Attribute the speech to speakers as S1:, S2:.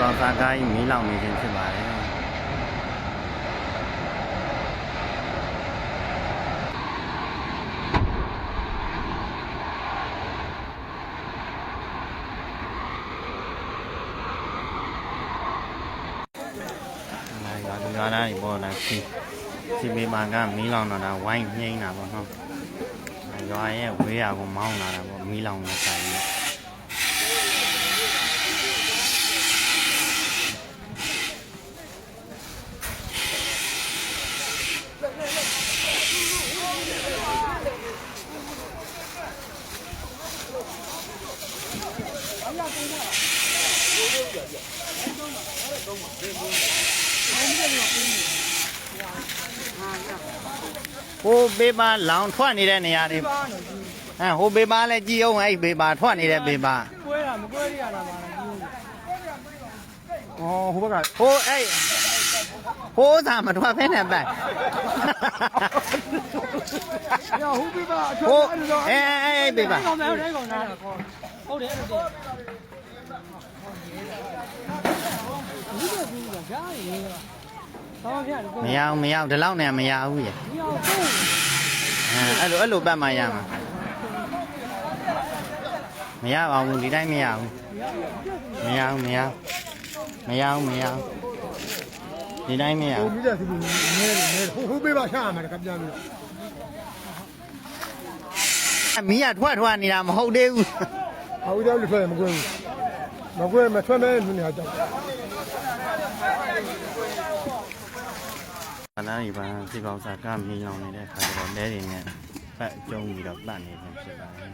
S1: ပေါင်းစားကားကြီးမီးလောင်နေခြင်းဖြစ်ပါတယ်ရွာသားတွေပေါ်လာစီမေမာကမီးလောင်တော့တာဝိုင်းနှိမ့်တာပေါ့နော်ရွာရဲ့ဝေးရကိုမောင်းလာတာပေါ့မီးလောင်နေဆိုင်ပြီးဟိုဘေးပါလောင်ထွက်နေတဲ့နေရာတွေဟိုဘေးပါလည်းကြည်အောင်အဲ့ဘေးပါထွက်နေတဲ့ဘေးပါ
S2: ကွဲတာမကွဲရတာပါလား
S1: ဟိုဘက်ကဟိုအဲ့ဟိုသာမထွက်ဖဲနဲ့ပဲ
S2: ရဟိုဘေးပါအ
S1: ထွတ်အဲ့ဘေးပါ
S2: ဟုတ်တယ်ကောင်နာဟုတ်တယ်အဲ့လိုဘူးကကြားရေး
S1: မရအောင်ဒီလောက်နဲ့မရဘူးရအဲ့လိုပတ်မှရမှာမရပါဘူးဒီတိုင်းမရဘူးမရဘူးဒီတိုင်းမရဘူး
S2: ဟိုမိသားစုနဲဟိုပေးပါရှာရမှာကပြန်လို့
S1: မီးရထွက်နေတာမဟုတ်သေးဘူး
S2: ဟုတ်တယ်လို့ထွက်မကွဲဘူးမထွက်မဲနေရာကြောက်
S1: ခဏဒီပါစီပေါင်းစားကမီးလောင်နေတဲ့ခါကျတော့လဲတွေနဲ့ပတ်ကျုံပြီးတော့ပတ်နေခြင်းဖြစ်ပါတယ်